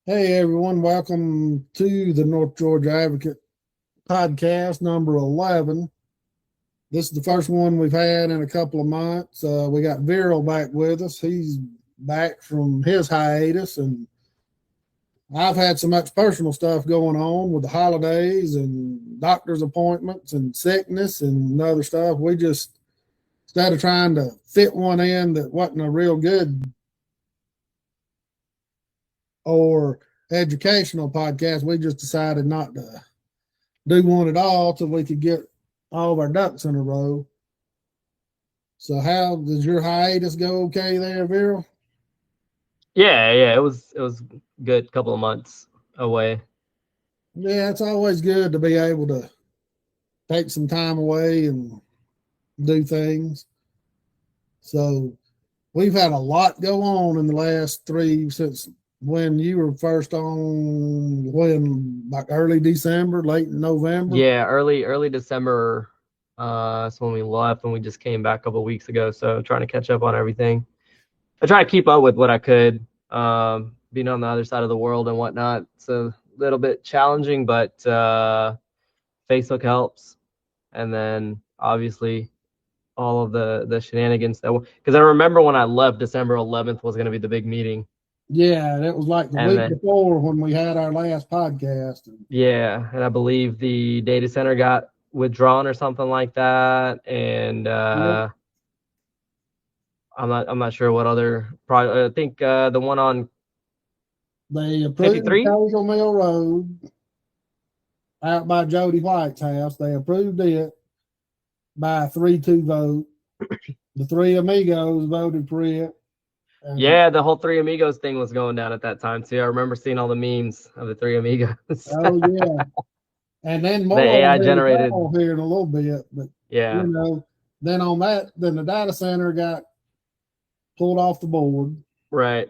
Hey everyone, welcome to the North Georgia Advocate podcast number 11. This is the first one we've had in a couple of months. We got Vero back with us. He's back from his hiatus, and I've had so much personal stuff going on with the holidays and doctor's appointments and sickness and other stuff. We just, instead of trying to fit one in that wasn't a real good or educational podcast, we just decided not to do one at all till we could get all of our ducks in a row. So how does your hiatus go okay there, Vera? Yeah, it was good couple of months away. Yeah, it's always good to be able to take some time away and do things. So we've had a lot go on in the last since when you were first on, when like early December, late November. Yeah, early December. That's when we left, and we just came back a couple of weeks ago. So trying to catch up on everything. I try to keep up with what I could. Being on the other side of the world and whatnot, it's a little bit challenging, but Facebook helps. And then obviously all of the shenanigans because I remember when I left, December 11th was going to be the big meeting. Yeah, that was like the week before when we had our last podcast. Yeah, and I believe the data center got withdrawn or something like that. And I'm not sure what other project. I think the one on they approved Hazel Mill Road out by Jody White's house. They approved it by a 3-2 vote. The Three Amigos voted for it. Yeah, the whole Three Amigos thing was going down at that time too. I remember seeing all the memes of the Three Amigos. Oh yeah, and then more the AI generated here in a little bit, but yeah, then on that, then the data center got pulled off the board, right?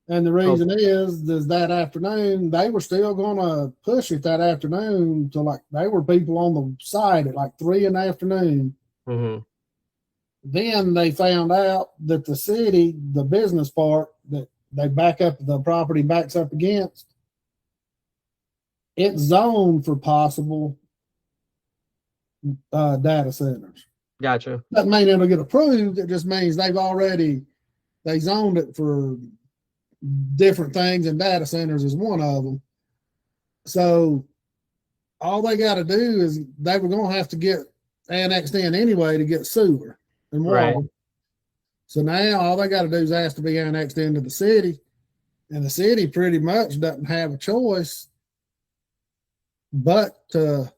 And the reason is that afternoon they were still going to push it that afternoon to like they were people on the site at like 3 in the afternoon. Mm-hmm. Then they found out that the city, the business part that they back up, the property backs up against, it's zoned for possible data centers. Gotcha. Doesn't mean it'll get approved. It just means they zoned it for different things, and data centers is one of them. So all they got to do is they were going to have to get annexed in anyway to get sewer and water. Right. So now all they got to do is ask to be annexed into the city, and the city pretty much doesn't have a choice but to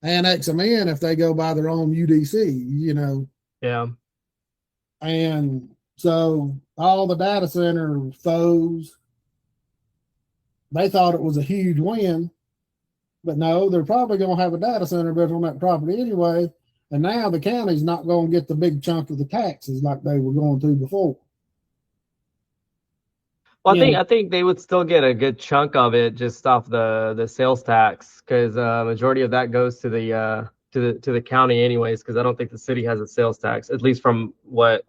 annex them in if they go by their own UDC, Yeah. And so all the data center foes, they thought it was a huge win, but no, they're probably going to have a data center built on that property anyway. And now the county's not going to get the big chunk of the taxes like they were going to before. Well, I think they would still get a good chunk of it just off the sales tax, because majority of that goes to the county anyways. Because I don't think the city has a sales tax, at least from what.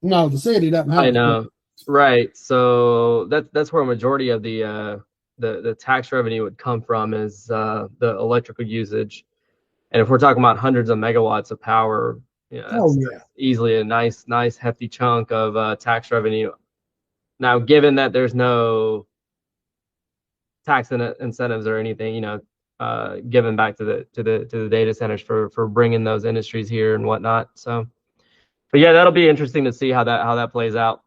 No, the city doesn't have. I know, right? So that's where a majority of the tax revenue would come from, is the electrical usage. And if we're talking about hundreds of megawatts of power, that's easily a nice hefty chunk of tax revenue. Now, given that there's no tax incentives or anything, given back to the data centers for bringing those industries here and whatnot. So, but yeah, that'll be interesting to see how that plays out.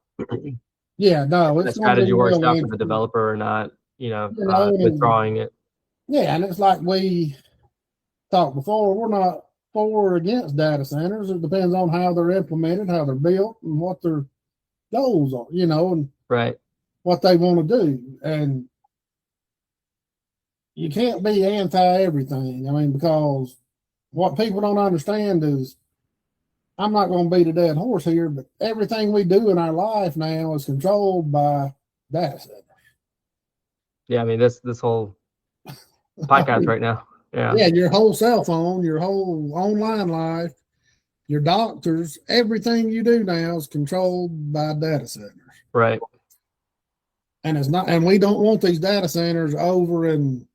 Yeah, no, it's the strategy works out for the developer or not, withdrawing it. Yeah, and it's like we talked before, we're not for or against data centers. It depends on how they're implemented, how they're built, and what their goals are, and right, what they want to do. And you can't be anti everything. I mean, because what people don't understand is, I'm not going to beat a dead horse here, but everything we do in our life now is controlled by data centers. Yeah, I mean, this whole podcast right now. Yeah, your whole cell phone, your whole online life, your doctors, everything you do now is controlled by data centers. Right. And it's not, and we don't want these data centers over in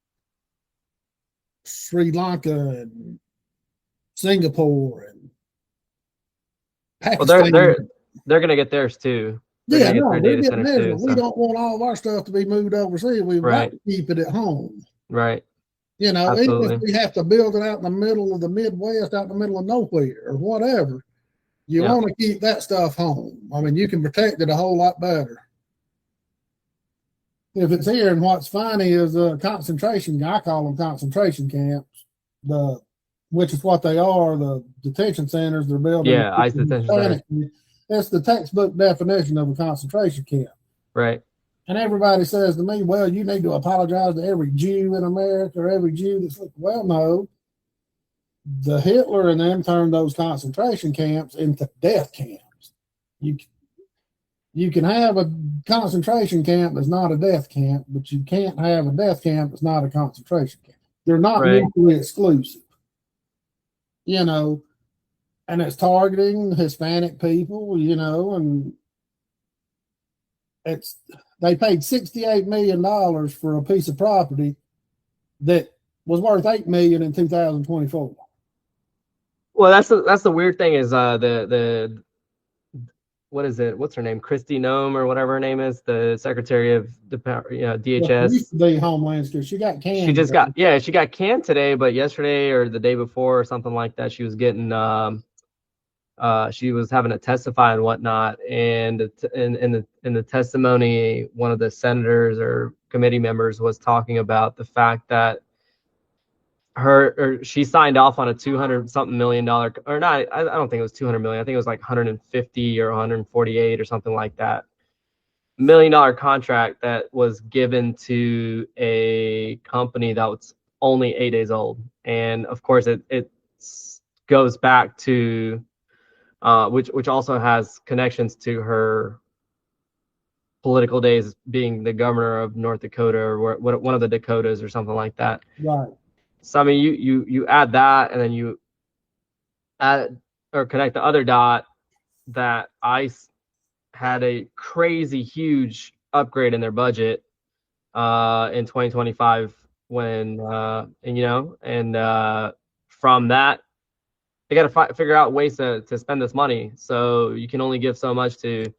Sri Lanka and Singapore and Well, Pakistan. they're gonna get theirs too. They're Yeah, gonna get no, their we're data getting centers theirs, too. but we So don't want all of our stuff to be moved overseas. We've got right, to keep it at home. right, You know, even if absolutely. we have to build it out in the middle of the Midwest, out in the middle of nowhere or whatever, you Yeah. want to keep that stuff home. I mean, you can protect it a whole lot better if it's here. And what's funny is concentration, I call them concentration camps, which is what they are, the detention centers they're building. Yeah, ICE Detention Centers. That's the textbook definition of a concentration camp. Right. And everybody says to me, well, you need to apologize to every Jew in America or every Jew that's like, well, no. The Hitler and them turned those concentration camps into death camps. You can have a concentration camp that's not a death camp, but you can't have a death camp that's not a concentration camp. They're not Right. mutually exclusive. You know, and it's targeting Hispanic people, you know, and they paid $68 million for a piece of property that was worth $8 million in 2024. Well, that's the weird thing is the what is it? What's her name? Christy Nome or whatever her name is, the Secretary of DHS. Used to be Homeland Security. She got canned. She just she got canned today, but yesterday or the day before or something like that, she was getting she was having to testify and whatnot, and in the testimony, one of the senators or committee members was talking about the fact that she signed off on a $200-something million, or not, I don't think it was 200 million. I think it was like 150 or 148 or something like that, $1 million contract that was given to a company that was only 8 days old. And of course it goes back to which also has connections to her political days being the governor of North Dakota or one of the Dakotas or something like that. Right. So I mean, you add that, and then you add or connect the other dot that ICE had a crazy huge upgrade in their budget in 2025 when from that they got to figure out ways to spend this money. So you can only give so much to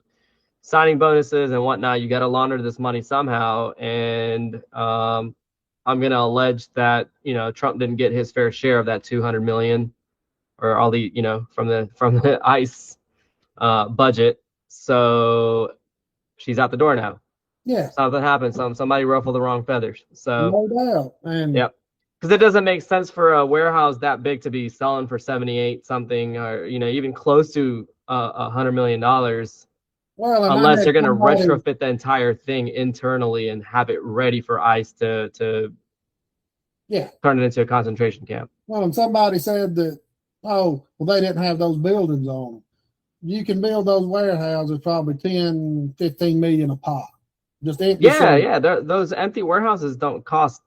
signing bonuses and whatnot. You got to launder this money somehow, and I'm going to allege that, Trump didn't get his fair share of that 200 million or all the, from the ICE budget. So she's out the door now. Yeah. Something happened. Somebody ruffled the wrong feathers. So no doubt. And yep. Because it doesn't make sense for a warehouse that big to be selling for 78 something or, even close to $100 million. Well, unless they're going to retrofit the entire thing internally and have it ready for ICE to turn it into a concentration camp. Well, and somebody said that, they didn't have those buildings on them. You can build those warehouses probably 10, 15 million a pop. Just empty. Yeah. Those empty warehouses don't cost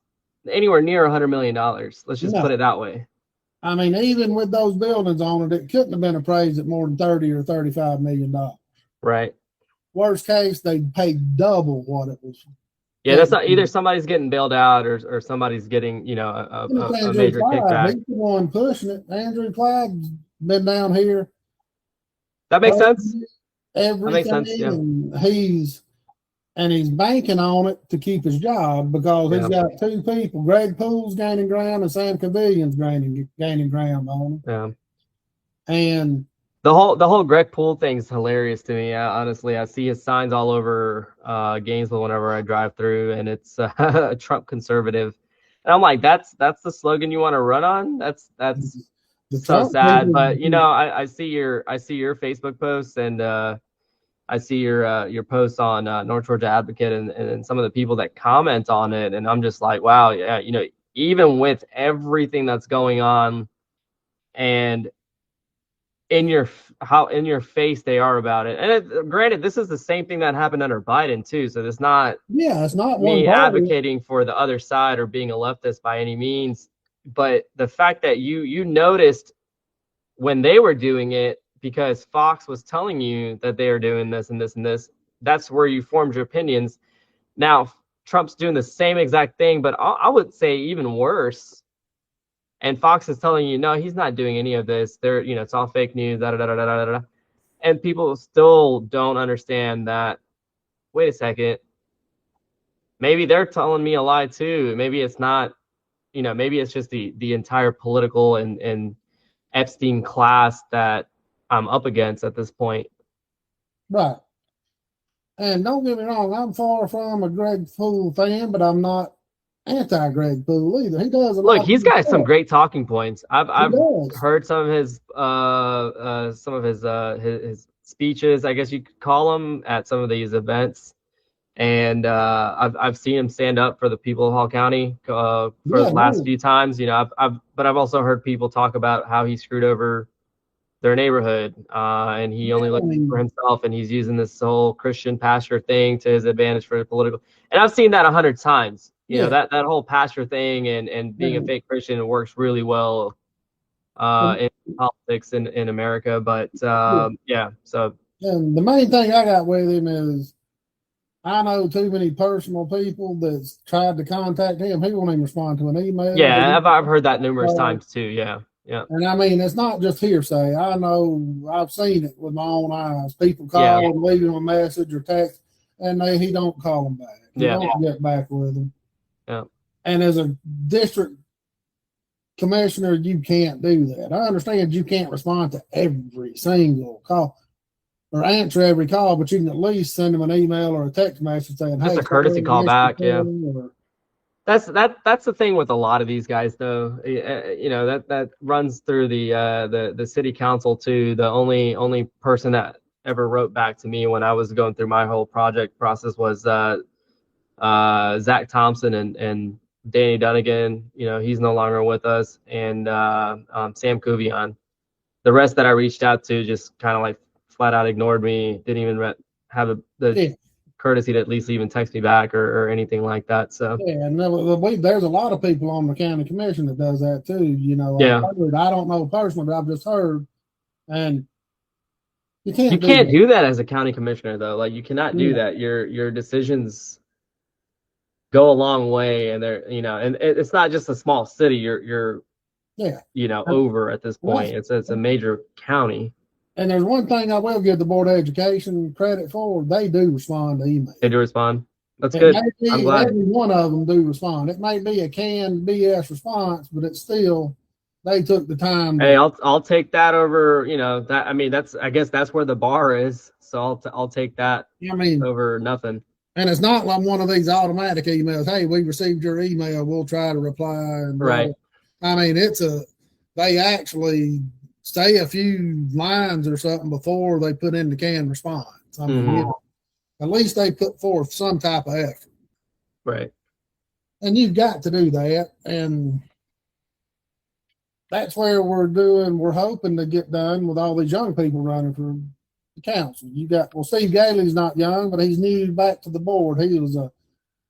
anywhere near $100 million. Let's just put it that way. I mean, even with those buildings on it, it couldn't have been appraised at more than $30 or $35 million. Right. Worst case, they paid double what it was. Yeah, that's not either somebody's getting bailed out or somebody's getting, a major kickback. He's the one pushing it. Andrew Clyde's been down here. That makes sense. Everything. That makes sense, yeah. And he's banking on it to keep his job because he's got two people, Greg Poole's gaining ground and Sam Cavillian's gaining ground on him. Yeah. And the whole Greg Poole thing's hilarious to me. Honestly, I see his signs all over Gainesville whenever I drive through, and it's a Trump conservative. And I'm like, that's the slogan you want to run on? That's so sad. But I see your Facebook posts, and I see your posts on North Georgia Advocate and some of the people that comment on it, and I'm just like, wow, yeah, even with everything that's going on, and how in your face they are about it. And granted, this is the same thing that happened under Biden too. So it's not me advocating for the other side or being a leftist by any means. But the fact that you noticed when they were doing it because Fox was telling you that they are doing this and this and this, that's where you formed your opinions. Now, Trump's doing the same exact thing, but I would say even worse. And Fox is telling you, no, he's not doing any of this. They're, it's all fake news, da da da da da da. And people still don't understand that. Wait a second. Maybe they're telling me a lie too. Maybe it's not, maybe it's just the entire political and Epstein class that I'm up against at this point. Right. And don't get me wrong, I'm far from a Greg Poole fan, but I'm not anti-Greg Poole either. He does a lot. Look, he's got some great talking points. I've does. heard some of his speeches, I guess you could call them, at some of these events. And I've seen him stand up for the people of Hall County for the last few times. But I've also heard people talk about how he screwed over their neighborhood, and he only looked for himself, and he's using this whole Christian pastor thing to his advantage for the political. And I've seen that 100 times. You know, that whole pastor thing and being a fake Christian works really well in politics in America. But so. And the main thing I got with him is, I know too many personal people that's tried to contact him. He won't even respond to an email. Yeah, I've heard that numerous times too. Yeah. And I mean, it's not just hearsay. I know, I've seen it with my own eyes. People call and leave him a message or text, and he don't call them back. He don't get back with them. Yeah. And as a district commissioner, you can't do that. I understand you can't respond to every single call or answer every call, but you can at least send them an email or a text message saying, just a courtesy call back. Yeah. That's the thing with a lot of these guys, though. That runs through the city council too. The only person that ever wrote back to me when I was going through my whole project process was Zach Thompson and Danny Dunnigan. He's no longer with us, and Sam Kuvion. The rest that I reached out to just kind of like flat out ignored me. Didn't even have the courtesy to at least even text me back or anything like that. So and there's a lot of people on the county commission that does that too. I don't know personally, but I've just heard. And you can't do that as a county commissioner, though. Like, you cannot do that. Your decisions go a long way, and and it's not just a small city. You're over at this point. It's a major county. And there's one thing I will give the Board of Education credit for. They do respond to email. They do respond. That's good. I'm glad. Every one of them do respond. It may be a canned BS response, but it's still, they took the time. Hey, I'll take that over, that. I mean, I guess that's where the bar is. So I'll take that over nothing. And it's not like one of these automatic emails. Hey, we received your email. We'll try to reply. And right. I mean, they actually say a few lines or something before they put in the canned response. I mean, at least they put forth some type of effort. Right. And you've got to do that. And that's where we're hoping to get done with all these young people running for the council. Steve Gailey's not young, but he's new back to the board. He was a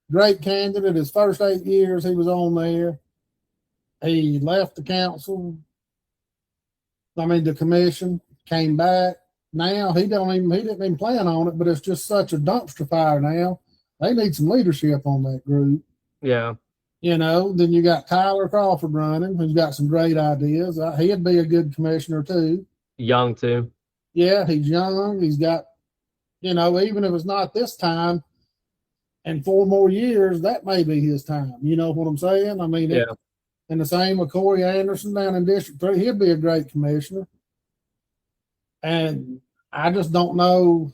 great candidate. His first 8 years he was on there. He left the council. The commission, came back. Now he didn't even plan on it, but it's just such a dumpster fire now. They need some leadership on that group. Yeah. Then you got Tyler Crawford running, who's got some great ideas. He'd be a good commissioner too. Young too. Yeah, he's young. He's got, even if it's not this time, and 4 more years, that may be his time. You know what I'm saying? And the same with Corey Anderson down in District 3. He'd be a great commissioner. And I just don't know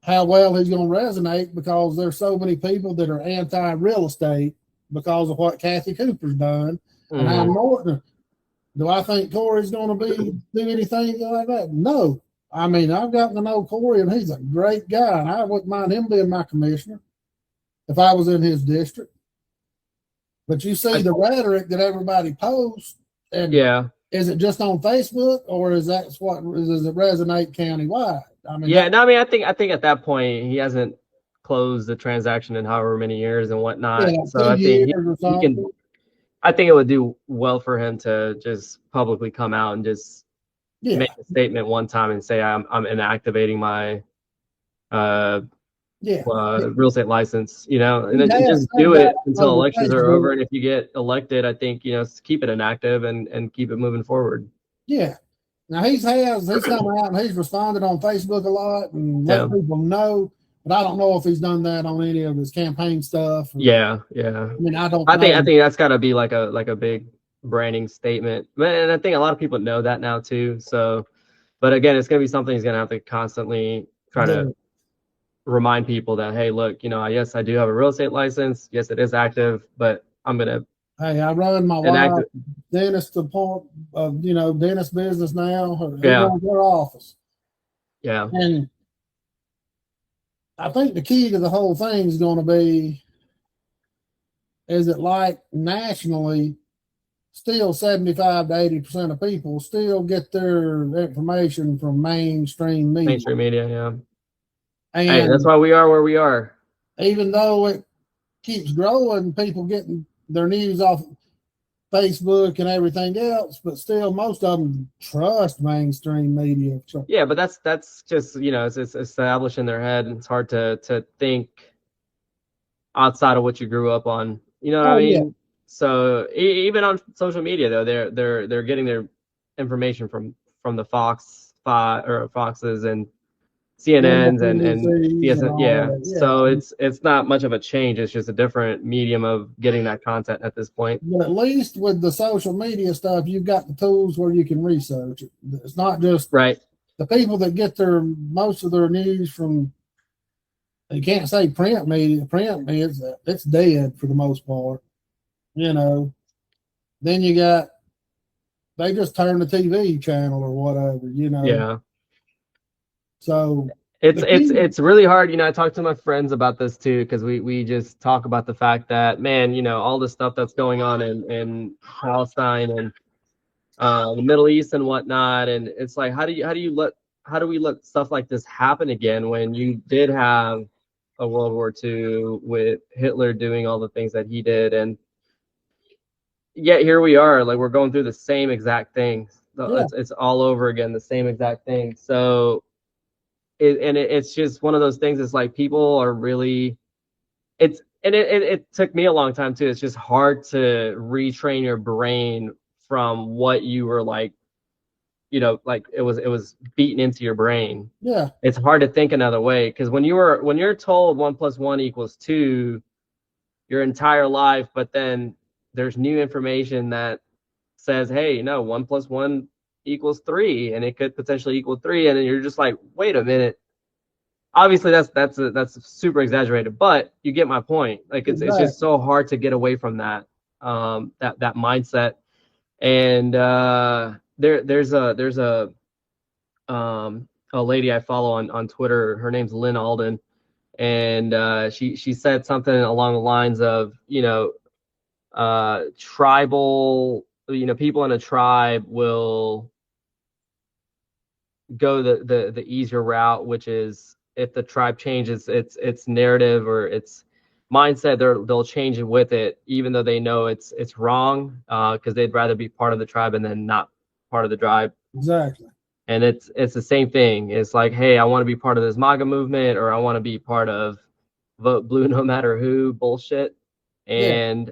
how well he's going to resonate, because there's so many people that are anti-real estate because of what Kathy Cooper's done. And I'm Norton. Do I think Corey's going to do anything like that? No. I've gotten to know Corey, and he's a great guy, and I wouldn't mind him being my commissioner if I was in his district. But you see the rhetoric that everybody posts, and is it just on Facebook, or does it resonate countywide? I think at that point he hasn't closed the transaction in however many years and whatnot. So I think I think it would do well for him to just publicly come out and just make a statement one time and say I'm inactivating my Yeah. real estate license, and He then has just said do that it until over elections are over. Facebook. And if you get elected, I think, keep it inactive and keep it moving forward. Yeah. Now he's come out and he's responded on Facebook a lot and Yeah. let people know, but I don't know if he's done that on any of his campaign stuff. Yeah. I mean, I don't I know. think that's got to be like a big branding statement. And I think a lot of people know that now too. So, but again, it's going to be something he's going to have to constantly try to remind people that, hey, look, yes, I do have a real estate license. Yes, it is active, but I'm going to. Hey, I run my wife dentist dentist business now. He runs her office. Yeah. And I think the key to the whole thing is going to be, is it like nationally, still 75 to 80% of people still get their information from mainstream media. Mainstream media, yeah. And hey, that's why we are where we are. Even though it keeps growing, people getting their news off Facebook and everything else, but still most of them trust mainstream media. Yeah, but that's just, it's established in their head, and it's hard to think outside of what you grew up on. You know what I mean? Yeah. So even on social media, though, they're getting their information from the Foxes and CNNs and CSN. Yeah. So it's not much of a change. It's just a different medium of getting that content at this point. But at least with the social media stuff, you've got the tools where you can research it. It's not just right. The people that get most of their news from, you can't say print media. Print media, it's dead for the most part. Then they just turn the TV channel or whatever. Yeah. So it's really hard. I talk to my friends about this too, because we just talk about the fact that, man, all the stuff that's going on in Palestine and the Middle East and whatnot, and it's like, how do we let stuff like this happen again when you did have a World War II with Hitler doing all the things that he did, and yet here we are, like, we're going through the same exact thing. It's all over again, the same exact thing. So it's just one of those things. It's like people are really, it took me a long time too. It's just hard to retrain your brain from what you were like, like it was beaten into your brain. Yeah. It's hard to think another way, because when you're told 1 + 1 = 2 your entire life, but then there's new information that says, hey, no, 1 + 1 = 3, and it could potentially equal 3, and then you're just like, wait a minute. Obviously, that's super exaggerated, but you get my point. Like, it's just so hard to get away from that that mindset. And there's a lady I follow on Twitter. Her name's Lynn Alden, and she said something along the lines of, tribal, people in a tribe will go the easier route, which is, if the tribe changes its narrative or its mindset, they'll change it with it, even though they know it's wrong, because they'd rather be part of the tribe and then not part of the tribe. Exactly. And it's the same thing. It's like, hey, I want to be part of this MAGA movement, or I want to be part of vote blue no matter who bullshit. And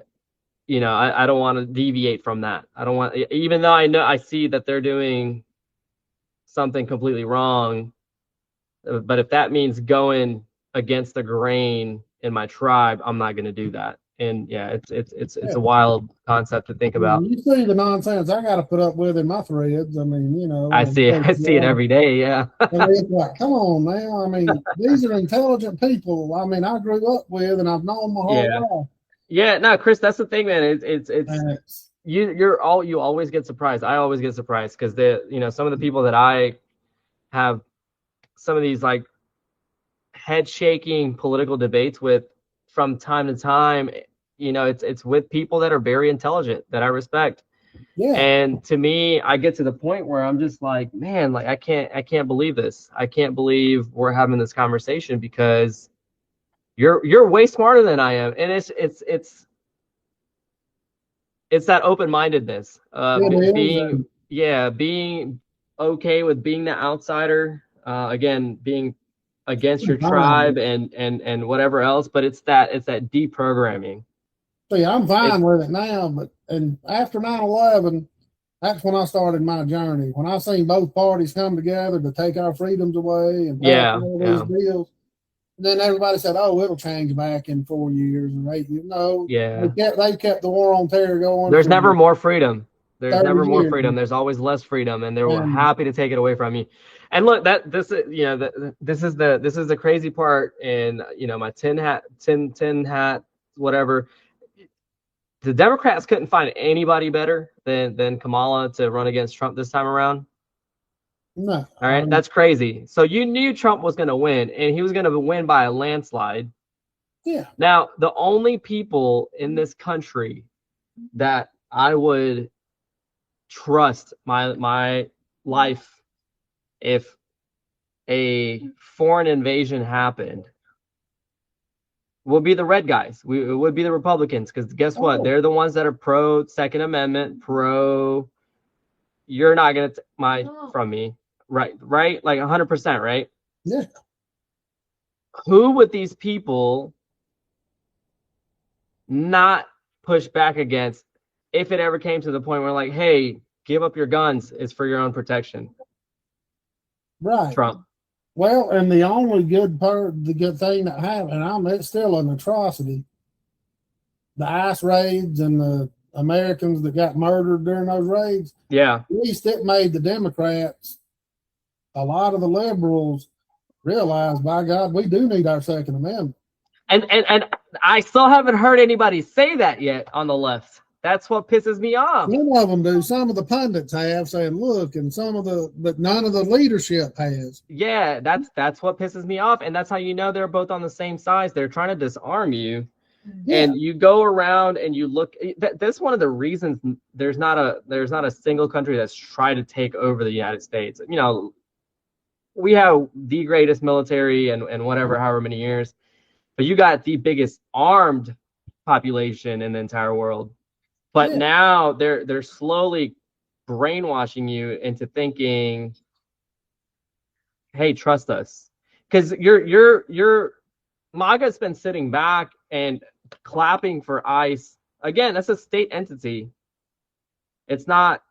I don't want to deviate from that. I don't want, even though I see that they're doing something completely wrong, but if that means going against the grain in my tribe, I'm not going to do that. And it's a wild concept to think about. You see the nonsense I got to put up with in my threads. I mean, I see it every day. Yeah. It's like, come on now. I mean, these are intelligent people. I mean, I grew up with, and I've known my whole life. Yeah, no, Chris, that's the thing, man. It's you always get surprised. I always get surprised, because some of the people that I have some of these like head shaking political debates with from time to time, it's with people that are very intelligent, that I respect. Yeah. And to me, I get to the point where I'm just like, man, like I can't believe this. I can't believe we're having this conversation, because you're way smarter than I am. And it's that open-mindedness, being okay with being the outsider, again, being against your I'm fine tribe with and whatever else, but it's that deprogramming. See, I'm fine with it now, but and after 9/11, that's when I started my journey. When I seen both parties come together to take our freedoms away and pass all these bills, then everybody said, "Oh, it'll change back in 4 years or 8 years." No, they kept the war on terror going. There's never more freedom. There's never more years. freedom. There's always less freedom, and they're happy to take it away from you. And look, this is the crazy part. In my tin hat, whatever. The Democrats couldn't find anybody better than Kamala to run against Trump this time around. No. All right, that's crazy. So you knew Trump was going to win, and he was going to win by a landslide. Yeah. Now, the only people in this country that I would trust my life if a foreign invasion happened would be the red guys. It would be the Republicans, because guess what? They're the ones that are pro Second Amendment, pro. You're not gonna take from me, right? Like 100%, right? Yeah. Who would these people not push back against if it ever came to the point where, like, hey, give up your guns, it's for your own protection? Right. Trump. Well, and the only the good thing that happened, it's still an atrocity. The ICE raids and the Americans that got murdered during those raids. Yeah. At least it made the Democrats, a lot of the liberals, realize, by God, we do need our Second Amendment. And I still haven't heard anybody say that yet on the left. That's what pisses me off. Some of them do. Some of the pundits have, saying, look, and but none of the leadership has. Yeah, that's what pisses me off. And that's how you know they're both on the same side. They're trying to disarm you. Yeah. And you go around and you look. That's one of the reasons there's not a single country that's tried to take over the United States. We have the greatest military and whatever, however many years, but you got the biggest armed population in the entire world. But now they're slowly brainwashing you into thinking, hey, trust us. Because your MAGA's been sitting back and clapping for ICE. Again, that's a state entity. They're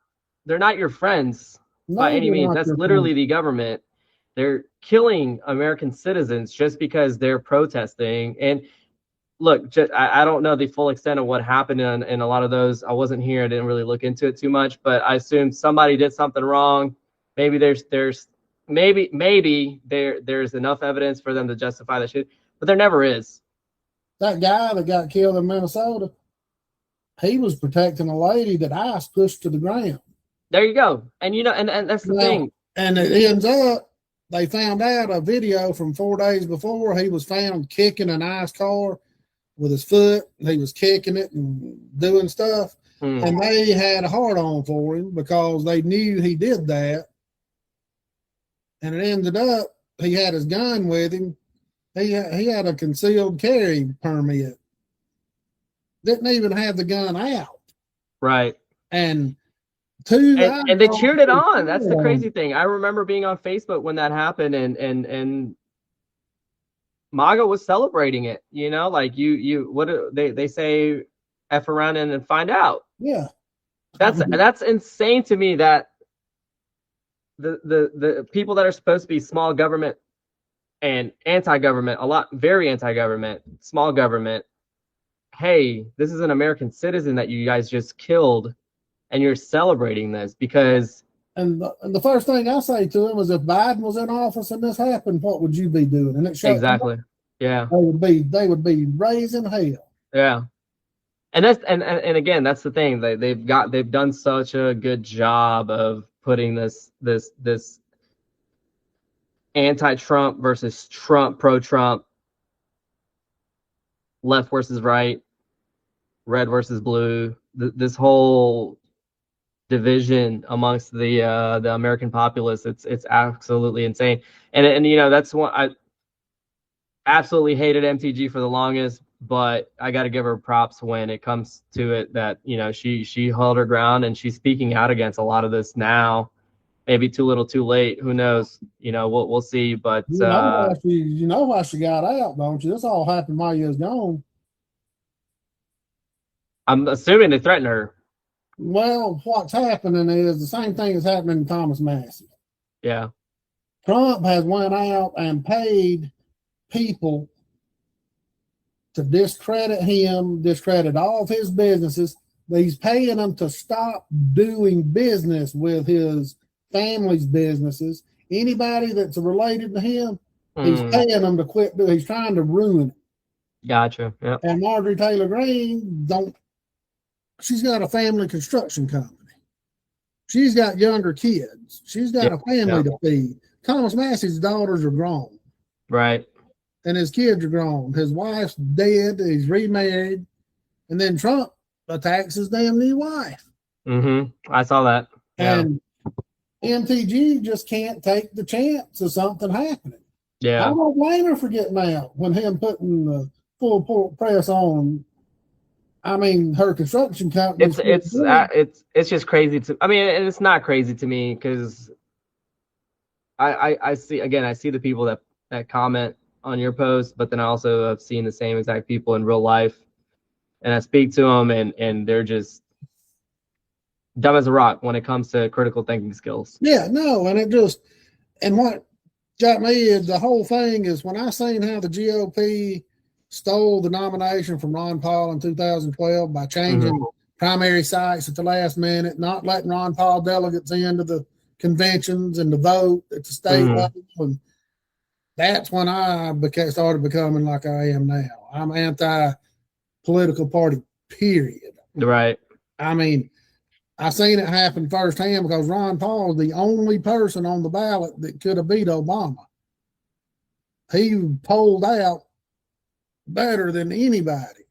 not your friends by any means. That's literally the government. They're killing American citizens just because they're protesting. And look, I don't know the full extent of what happened in a lot of those. I wasn't here. I didn't really look into it too much, but I assume somebody did something wrong. Maybe there's enough evidence for them to justify that shit, but there never is. That guy that got killed in Minnesota, he was protecting a lady that ICE pushed to the ground. There you go. And and that's the thing. And it ends up, they found out a video from 4 days before. He was found kicking an ICE car with his foot. He was kicking it and doing stuff. And they had a hard on for him because they knew he did that. And it ended up, he had his gun with him. He had a concealed carry permit. Didn't even have the gun out. Right. And they cheered it on. That's the crazy thing. I remember being on Facebook when that happened, and MAGA was celebrating it. Like they say, F around and find out. Yeah. That's insane to me, that the people that are supposed to be small government and anti-government, very anti-government, small government. Hey, this is an American citizen that you guys just killed, and you're celebrating this because. And the first thing I say to him is, if Biden was in office and this happened, what would you be doing? And it exactly. Yeah. They would be raising hell. Yeah. And that's and again, that's the thing. They've done such a good job of putting this anti-Trump versus Trump, pro-Trump, left versus right, red versus blue. This whole division amongst the American populace, it's absolutely insane. And that's what I absolutely hated MTG for the longest, but I got to give her props when it comes to it, that she held her ground and she's speaking out against a lot of this now. maybe too little, too late. Who knows? We'll see. But you know why she got out, don't you? This all happened while you was gone. I'm assuming they threatened her. Well, what's happening is the same thing is happening to Thomas Massey. Yeah. Trump has went out and paid people to discredit him, discredit all of his businesses. He's paying them to stop doing business with his family's businesses. Anybody that's related to him, he's paying them to quit. He's trying to ruin it. Gotcha. Yeah. And Marjorie Taylor Greene she's got a family construction company. She's got younger kids. She's got a family to feed. Thomas Massey's daughters are grown. Right. And his kids are grown. His wife's dead. He's remarried. And then Trump attacks his damn new wife. I saw that. And MTG just can't take the chance of something happening. Yeah. I don't blame her for getting out when him putting the full press on. I mean, her construction company. It's just crazy to. I mean, it's not crazy to me because I see the people that comment on your post, but then I also have seen the same exact people in real life, and I speak to them, and they're just dumb as a rock when it comes to critical thinking skills. Yeah, no, and what got me is the whole thing is when I seen how the GOP stole the nomination from Ron Paul in 2012 by changing primary sites at the last minute, not letting Ron Paul delegates into the conventions and the vote at the state level. And that's when I started becoming like I am now. I'm anti-political party, period. Right. I mean, I seen it happen firsthand because Ron Paul was the only person on the ballot that could have beat Obama. He polled out better than anybody.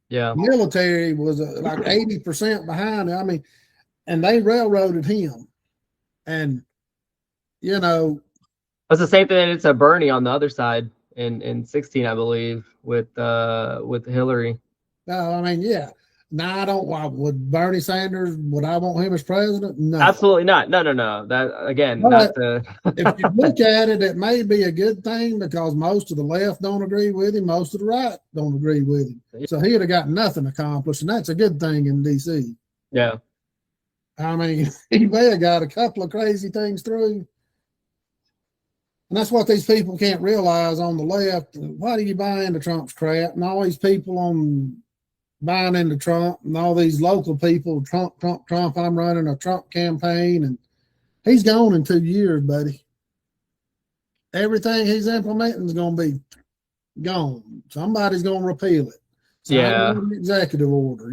Yeah. Military was like 80% behind him. I mean, and they railroaded him. And, that's the same thing. It's a Bernie on the other side in 16, I believe, with Hillary. No, I mean, yeah. No, would Bernie Sanders, would I want him as president? No. Absolutely not. No. That, again, but if you look at it, it may be a good thing because most of the left don't agree with him. Most of the right don't agree with him. So he'd have got nothing accomplished, and that's a good thing in D.C. Yeah. I mean, he may have got a couple of crazy things through. And that's what these people can't realize on the left. Why do you buy into Trump's crap? And all these people buying into Trump and all these local people, Trump, I'm running a Trump campaign, and he's gone in 2 years, buddy. Everything he's implementing is going to be gone. Somebody's going to repeal it. Executive order,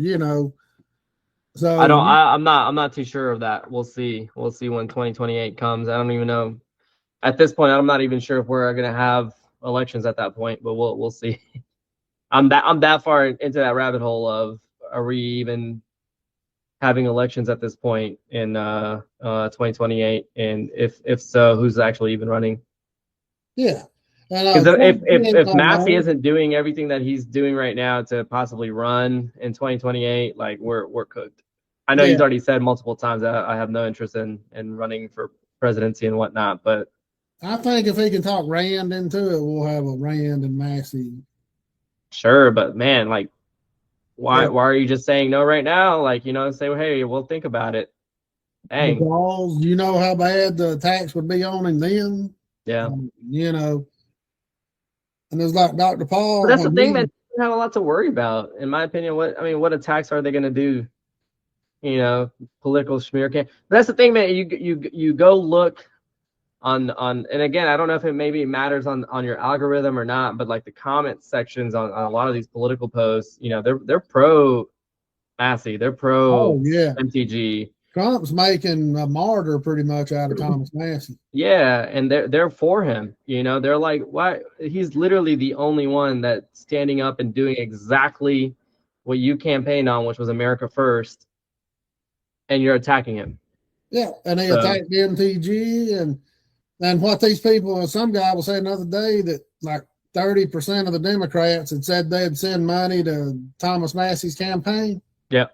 So I'm not too sure of that. We'll see. We'll see when 2028 comes. I don't even know. At this point, I'm not even sure if we're going to have elections at that point, but we'll see. I'm that far into that rabbit hole of, are we even having elections at this point in 2028? And if so, who's actually even running? Yeah. Because if Massey isn't doing everything that he's doing right now to possibly run in 2028, like we're cooked. I know he's already said multiple times that I have no interest in running for presidency and whatnot, but I think if he can talk Rand into it, we'll have a Rand and Massey. Sure, but man, like, why are you just saying no right now? Like, say, well, hey, we'll think about it. Dang. Because you know how bad the attacks would be on him then. Yeah. And it's like Dr. Paul. But that's the thing, that you have a lot to worry about, in my opinion. What attacks are they going to do? Political smear campaign. That's the thing, man. You go look on, and again, I don't know if it maybe matters on your algorithm or not, but like the comment sections on a lot of these political posts, they're pro Massey, they're pro MTG. Trump's making a martyr pretty much out of Thomas Massey. Yeah, and they're for him. They're like, why? He's literally the only one that's standing up and doing exactly what you campaigned on, which was America first, and you're attacking him. Yeah, and they attacked MTG and what these people, some guy was saying the other day that like 30% of the Democrats had said they'd send money to Thomas Massey's campaign. Yeah.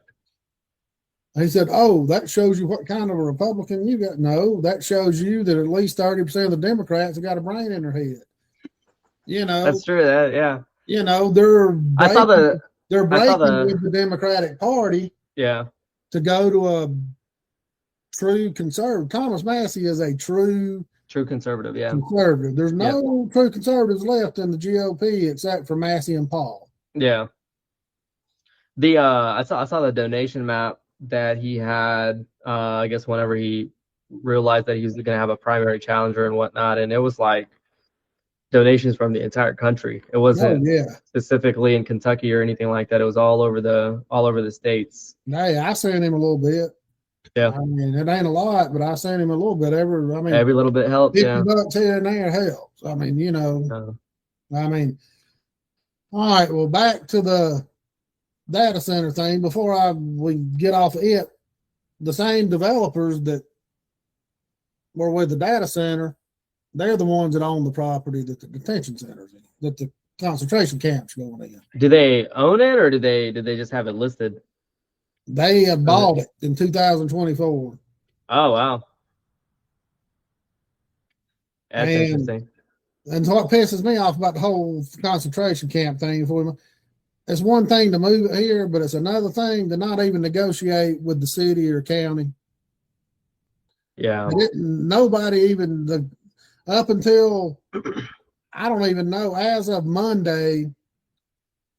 He said, "Oh, that shows you what kind of a Republican you got." No, that shows you that at least 30% of the Democrats have got a brain in their head. That's true. Yeah. They're I saw the breaking with the Democratic Party. Yeah. To go to a true conservative. Thomas Massey is a true conservative. Yeah. Conservative. There's no true conservatives left in the GOP except for Massey and Paul. Yeah. I saw the donation map that he had, I guess whenever he realized that he was going to have a primary challenger and whatnot, and it was like donations from the entire country. It wasn't specifically in Kentucky or anything like that. It was all over the states. Hey, I sent him a little bit. Yeah, I mean, it ain't a lot, but I sent him a little bit. Every little bit helps. $50 here and there helps. I mean, all right. Well, back to the data center thing. Before we get off of it, the same developers that were with the data center, they're the ones that own the property that the detention centers in, that the concentration camps going in. Do they own it, or did they just have it listed? They have bought it in 2024. Oh wow, that's interesting. And what pisses me off about the whole concentration camp thing for me, it's one thing to move it here, but it's another thing to not even negotiate with the city or county. Yeah, nobody even up until I don't even know, as of Monday,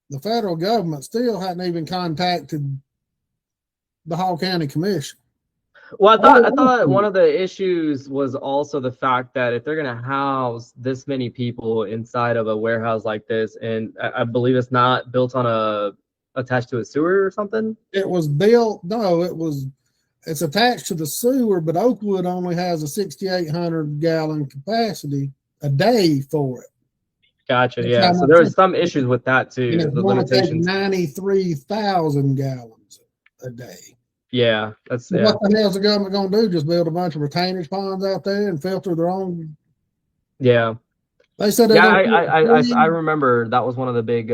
the federal government still hadn't even contacted the Hall County Commission. Well, I thought one of the issues was also the fact that if they're going to house this many people inside of a warehouse like this, and I believe it's not built on attached to a sewer or something. It was built. No, it's attached to the sewer, but Oakwood only has a 6,800 gallon capacity a day for it. Gotcha. Yeah. So there was some issues with that too. The limitations. 93,000 gallons a day. Yeah, what the hell is the government going to do? Just build a bunch of retainage ponds out there and filter their own? Yeah, they said. I remember that was one of the big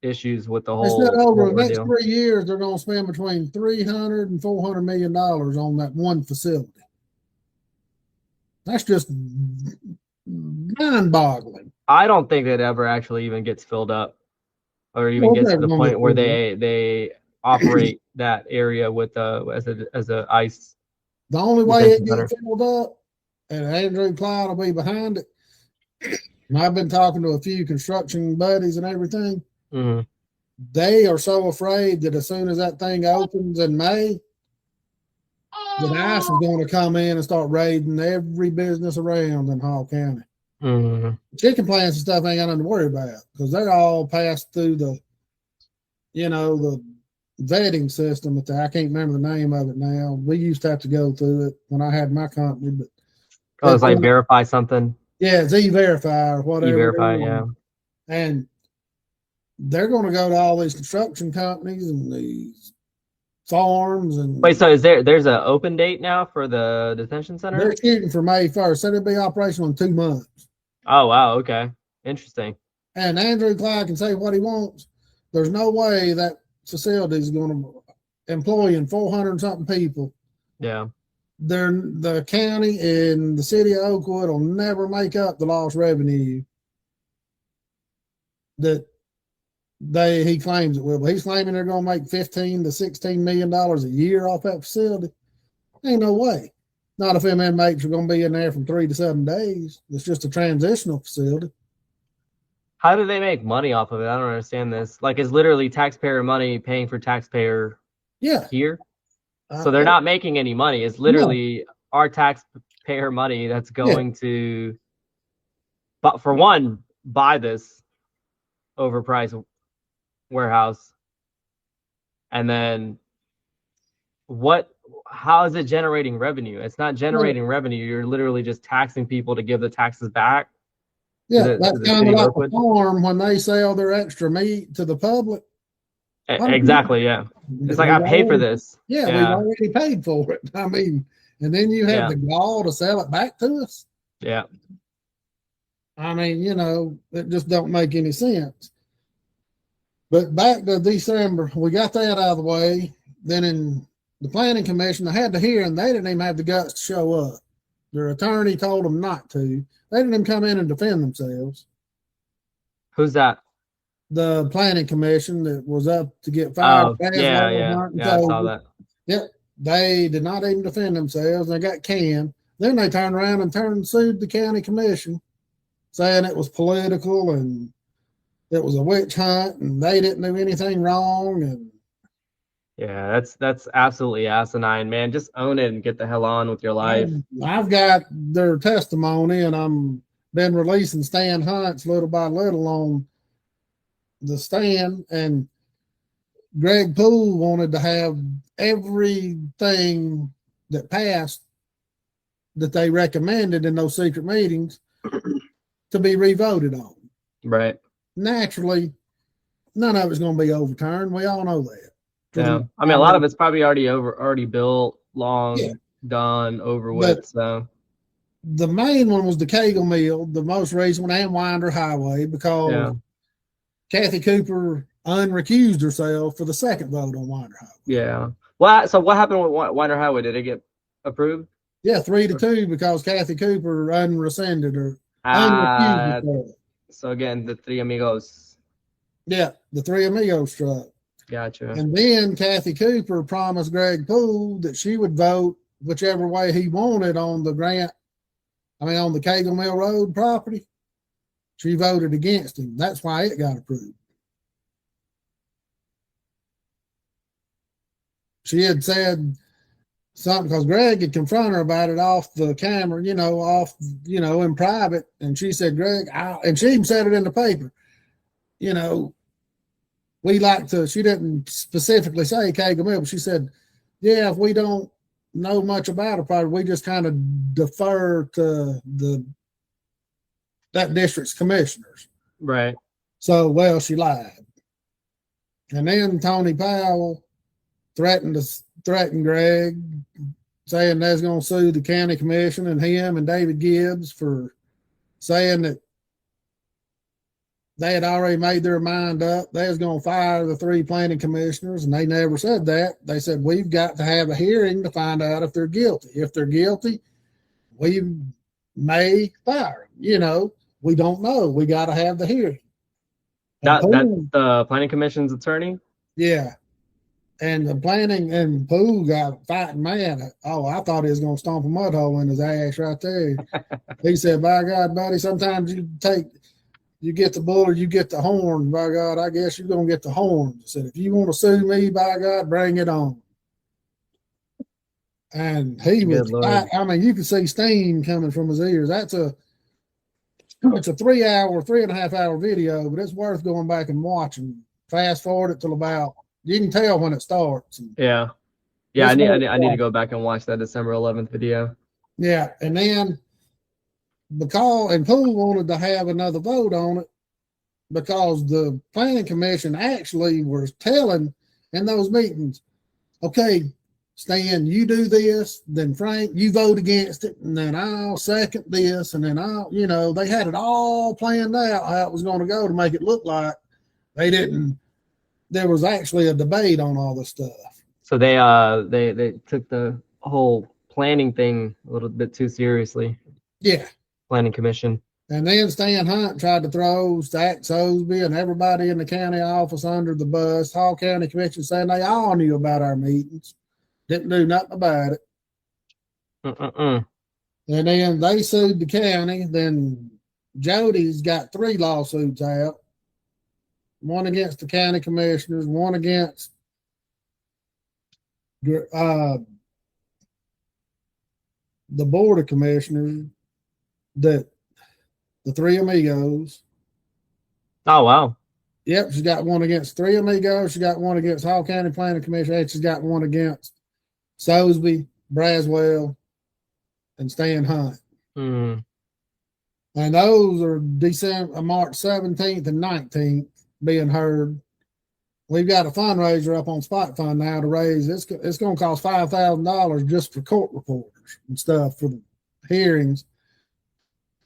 issues with the whole. They said over the next 3 years they're going to spend between $300 and $400 million on that one facility. That's just mind-boggling. I don't think it ever actually even gets filled up, or even gets to the point where they operate that area with as a ICE. The only way it gets filled up, and Andrew Clyde will be behind it. And I've been talking to a few construction buddies and everything. Mm-hmm. They are so afraid that as soon as that thing opens in May, that ICE is going to come in and start raiding every business around in Hall County. Mm-hmm. Chicken plants and stuff ain't got nothing to worry about because they're all passed through the vetting system. I can't remember the name of it now. We used to have to go through it when I had my company, but it's like verify something. Yeah, it's E-Verify or whatever. E-Verify, yeah. And they're going to go to all these construction companies and these farms and. Wait, so there's an open date now for the detention center? They're shooting for May 1st. Said it'll be operational in 2 months. Oh wow, okay, interesting. And Andrew Clyde can say what he wants. There's no way that facility is going to employ 400 and something people. Yeah. The county and the city of Oakwood will never make up the lost revenue that he claims it will. But he's claiming they're going to make $15 to $16 million a year off that facility. Ain't no way. Not if them inmates are going to be in there from 3 to 7 days. It's just a transitional facility. How do they make money off of it? I don't understand this. Like, it's literally taxpayer money paying for taxpayer here. So they're not making any money. It's literally our taxpayer money that's going to, but for one, buy this overpriced warehouse. And then how is it generating revenue? It's not generating revenue. You're literally just taxing people to give the taxes back. Yeah, that's kind of like the farm when they sell their extra meat to the public. Exactly, yeah. It's like, I pay for this. Yeah, we've already paid for it. I mean, and then you have the gall to sell it back to us. Yeah. I mean, it just don't make any sense. But back to December, we got that out of the way. Then in the planning commission, they had the hearing, they didn't even have the guts to show up. Their attorney told them not to. They didn't even come in and defend themselves. Who's that? The planning commission that was up to get fired. Oh, yeah, I saw that. Yep, they did not even defend themselves. They got canned. Then they turned around and sued the county commission, saying it was political and it was a witch hunt and they didn't do anything wrong. And yeah, that's absolutely asinine, man. Just own it and get the hell on with your life. I've got their testimony, and I'm been releasing Stan Hunts little by little on the stand. And Greg Poole wanted to have everything that passed that they recommended in those secret meetings to be revoted on. Right. Naturally, none of it's going to be overturned. We all know that. Yeah. I mean, a lot of it's probably already built, done, over with. But so the main one was the Cagle Mill, the most recent one, and Winder Highway, because Kathy Cooper unrecused herself for the second vote on Winder Highway. Yeah. Well, so what happened with Winder Highway? Did it get approved? Yeah, 3-2 because Kathy Cooper unrescinded her. Unrecused herself. So again, the Three Amigos. Yeah, the Three Amigos struck. Gotcha. And then Kathy Cooper promised Greg Poole that she would vote whichever way he wanted on the on the Cagle Mill Road property. She voted against him. That's why it got approved. She had said something because Greg had confronted her about it off the camera, in private. And she said, Greg, and she even said it in the paper, she didn't specifically say Cagle Mill, but she said, if we don't know much about it, probably we just kind of defer to that district's commissioners. Right. So, she lied. And then Tony Powell threatened Greg, saying they was going to sue the county commission and him and David Gibbs for saying that they had already made their mind up. They was going to fire the 3 planning commissioners, and they never said that. They said, we've got to have a hearing to find out if they're guilty. If they're guilty, we may fire them. We don't know. We got to have the hearing. That's the planning commission's attorney? Yeah. And the planning and Poole got fighting mad. Oh, I thought he was going to stomp a mud hole in his ass right there. He said, by God, buddy, sometimes you get the bull or you get the horn. By God, I guess you're going to get the horn. He said, if you want to sue me, by God, bring it on. And he was, you could see steam coming from his ears. It's a 3.5 hour video, but it's worth going back and watching. Fast forward it till about, you can tell when it starts. Yeah. I need to go back and watch that December 11th video. Yeah. And then Poole wanted to have another vote on it because the planning commission actually was telling in those meetings, okay, Stan, you do this, then Frank, you vote against it, and then I'll second this, and then they had it all planned out how it was going to go to make it look like there was actually a debate on all this stuff. So they took the whole planning thing a little bit too seriously. Yeah. Planning commission. And then Stan Hunt tried to throw Zach Sosebee and everybody in the county office under the bus. Hall County Commission saying they all knew about our meetings. Didn't do nothing about it. And then they sued the county. Then Jody's got 3 lawsuits out. One against the county commissioners, one against the board of commissioners, that the 3 Amigos. Oh, wow. Yep, she's got one against 3 Amigos. She got one against Hall County Planning Commission. And she's got one against Sosebee, Braswell, and Stan Hunt. And those are March 17th and 19th being heard. We've got a fundraiser up on Spot Fund now to raise. It's going to cost $5,000 just for court reporters and stuff for the hearings.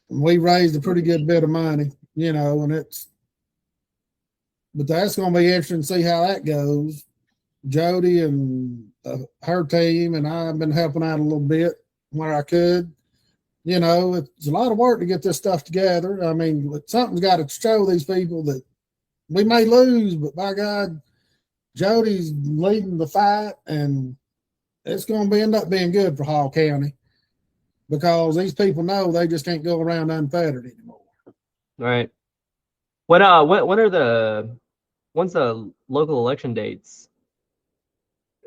And we raised a pretty good bit of money, but that's going to be interesting to see how that goes. Jody and her team, and I've been helping out a little bit where I could. You know, it's a lot of work to get this stuff together. I mean, something's got to show these people that we may lose, but by God, Jody's leading the fight, and it's going to end up being good for Hall County because these people know they just can't go around unfettered anymore. Right. When's the local election dates?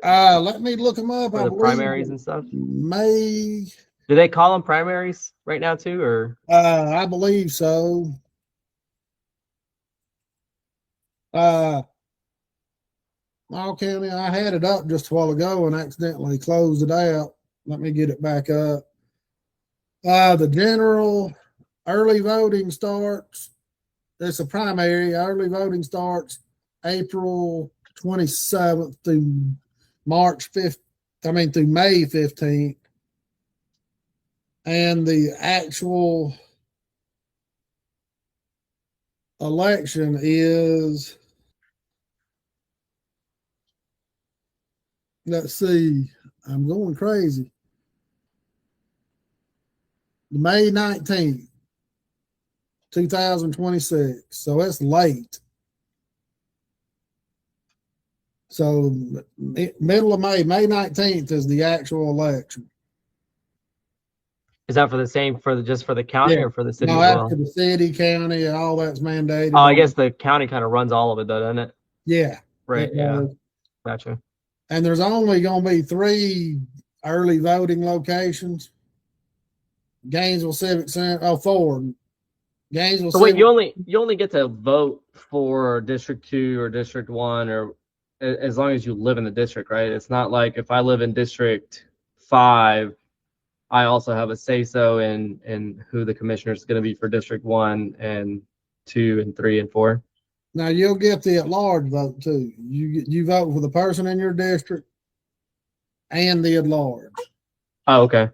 Let me look them up. For the primaries and stuff. May. Do they call them primaries right now too, or? I believe so. Hall County, I had it up just a while ago and accidentally closed it out. Let me get it back up. The general early voting starts. It's a primary. Early voting starts April 27th through March 5th. Through May 15th. And the actual election is, let's see, I'm going crazy. May 19th, 2026. So it's late. So middle of May, May 19th is the actual election. Is that for the same just for the county or for the city no, as well? After the city, county, and all that's mandated. Oh, I guess the county kind of runs all of it though, doesn't it? Yeah. Right. Yeah. Gotcha. And there's only going to be 3 early voting locations. Gainesville Civic Center. 4. Gainesville. So wait, you only get to vote for District 2 or District 1, or as long as you live in the district, right? It's not like if I live in District 5, I also have a say-so in who the commissioner is going to be for District 1 and 2 and 3 and 4. Now you'll get the at-large vote too. You vote for the person in your district and the at-large. Oh, okay.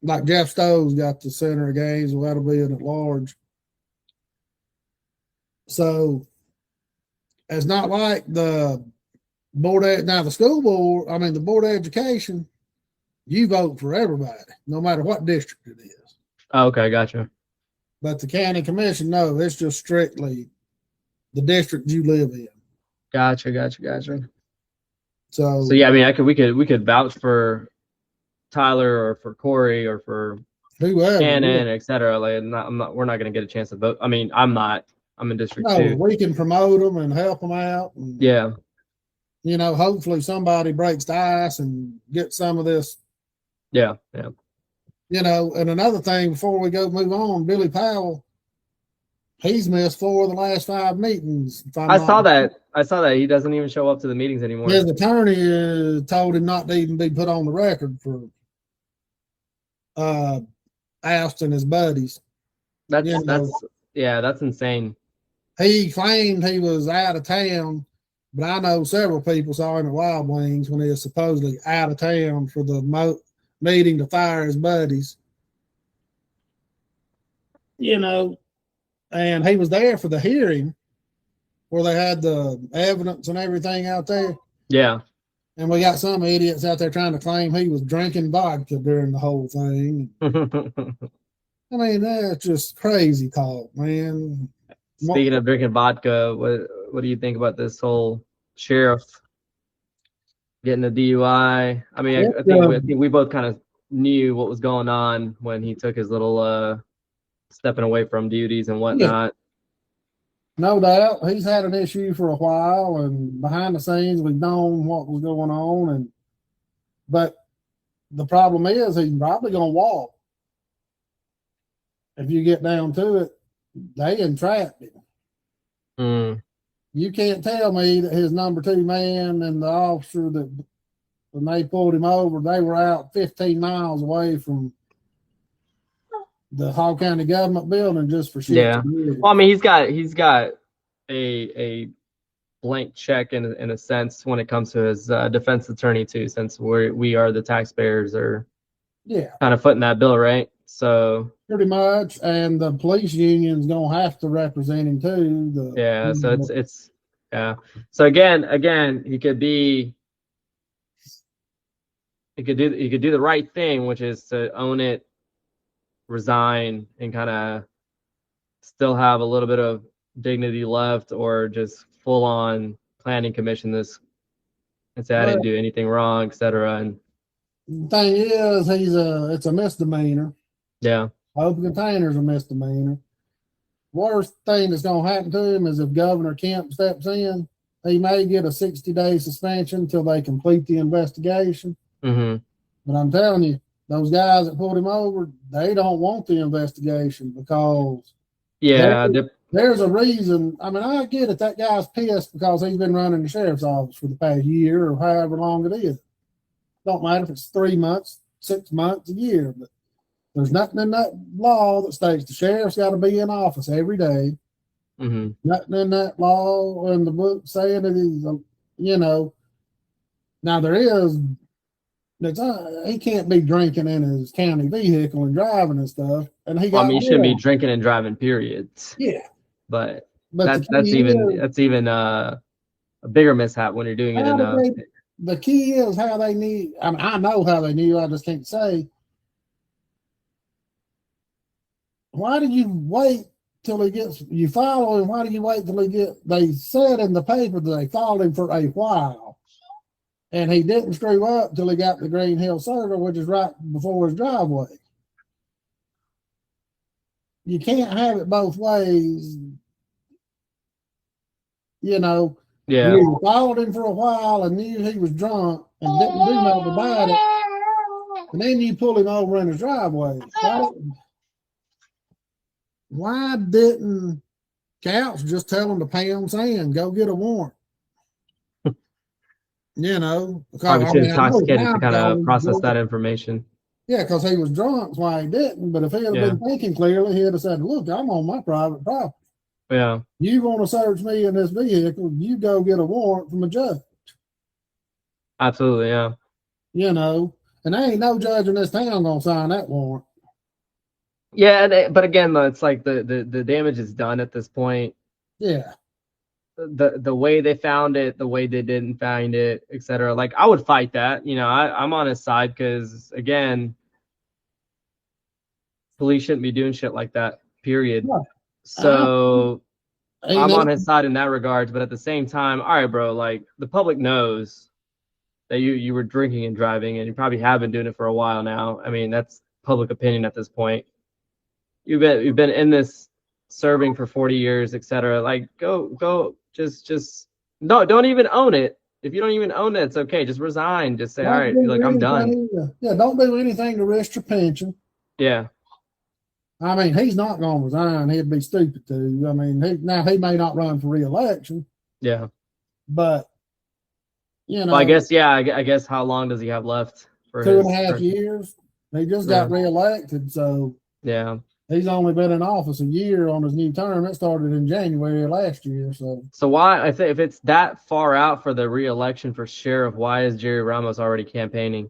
Like Jeff Stowe's got the center of Gainesville, that'll be an at-large. So it's not like the board the school board. The board of education. You vote for everybody, no matter what district it is. Oh, okay, gotcha. But the county commission, no, it's just strictly the district you live in. Gotcha. So yeah, we could vouch for Tyler or for Corey or for whoever, Shannon, etc. Like, we're not going to get a chance to vote. I'm not. I'm in District 2. We can promote them and help them out. And, yeah. Hopefully somebody breaks the ice and gets some of this. Yeah. And another thing before we move on, Billy Powell, he's missed 4 of the last 5 meetings. I saw that he doesn't even show up to the meetings anymore. His attorney told him not to even be put on the record for ousting his buddies. That's insane. He claimed he was out of town, but I know several people saw him at Wild Wings when he was supposedly out of town for the meeting to fire his buddies. And he was there for the hearing where they had the evidence and everything out there. Yeah. And we got some idiots out there trying to claim he was drinking vodka during the whole thing. That's just crazy talk, man. Speaking of drinking vodka, what do you think about this whole sheriff getting a DUI? I think we both kind of knew what was going on when he took his little stepping away from duties and whatnot. No doubt. He's had an issue for a while, and behind the scenes we've known what was going on, but the problem is he's probably gonna walk. If you get down to it, they entrapped him. You can't tell me that his number 2 man and the officer that when they pulled him over, they were out 15 miles away from the Hall County government building just for shit. Yeah. Well, he's got a blank check in a sense when it comes to his defense attorney too, since we are the taxpayers are kind of footing that bill, right? So pretty much, and the police union's gonna have to represent him too. So it's So again, he could be he could do the right thing, which is to own it, resign, and kind of still have a little bit of dignity left, or just full on planning commission this and say I didn't do anything wrong, etc. And the thing is, it's a misdemeanor. yeah. Open container's a misdemeanor. Worst thing that's going to happen to him is if Governor Kemp steps in, he may get a 60-day suspension until they complete the investigation. Mm-hmm. But I'm telling you, those guys that pulled him over, they don't want the investigation because there's a reason. I mean, I get it. That guy's pissed because he's been running the sheriff's office for the past year or however long it is. Don't matter if it's 3 months, 6 months, a year, but there's nothing in that law that states the sheriff's got to be in office every day. Mm-hmm. Nothing in that law in the book saying it is, now there is, he can't be drinking in his county vehicle and driving and stuff. And he you shouldn't be drinking and driving, period. Yeah. But that's even a bigger mishap when you're doing it the key is how they knew. I mean, I know how they knew, I just can't say. Why do you wait till you follow him? Why do you wait till they said in the paper that they followed him for a while and he didn't screw up till he got to the Green Hill Circle, which is right before his driveway. You can't have it both ways. Yeah. You followed him for a while and knew he was drunk and didn't do nothing about it. And then you pull him over in his driveway. Why didn't Couch just tell him to pound sand, go get a warrant? Because too intoxicated to kind of process that information. Yeah, because he was drunk, that's why he didn't. But if he had been thinking clearly, he'd have said, look, I'm on my private property. Yeah. You want to search me in this vehicle, you go get a warrant from a judge. Absolutely, yeah. And there ain't no judge in this town gonna sign that warrant. Yeah, but again, though, it's like the damage is done at this point. Yeah. The way they found it, the way they didn't find it, etc. Like, I would fight that. I'm on his side because, again, police shouldn't be doing shit like that, period. Yeah. So I'm on his side in that regard. But at the same time, all right, bro, like, the public knows that you were drinking and driving, and you probably have been doing it for a while now. I mean, that's public opinion at this point. You've been in this serving for 40 years, etc. Like, go, just no, don't even own it. If you don't even own it, it's okay. Just resign. Just say, all right, like, I'm done. Yeah, don't do anything to risk your pension. Yeah. I mean, he's not going to resign. He'd be stupid to. I mean, he may not run for re-election. Yeah. But, Well, I guess how long does he have left? For 2.5 years. He just got re-elected, so. Yeah. He's only been in office a year on his new term. It started in January last year. So why, I think, if it's that far out for the re-election for sheriff, why is Jerry Ramos already campaigning?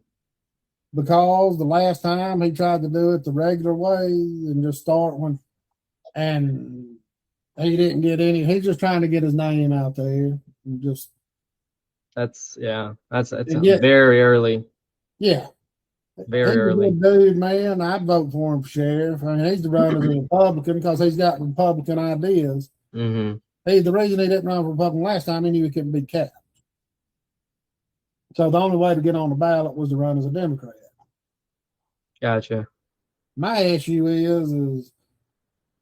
Because the last time he tried to do it the regular way and just start and he didn't get any. He's just trying to get his name out there. That's very early. Yeah. Very early. A good dude, man. I'd vote for him for sheriff. I mean, he's the runner as a Republican because he's got Republican ideas. Mm-hmm. The reason he didn't run for Republican last time, he knew he couldn't be capped. So the only way to get on the ballot was to run as a Democrat. Gotcha. My issue is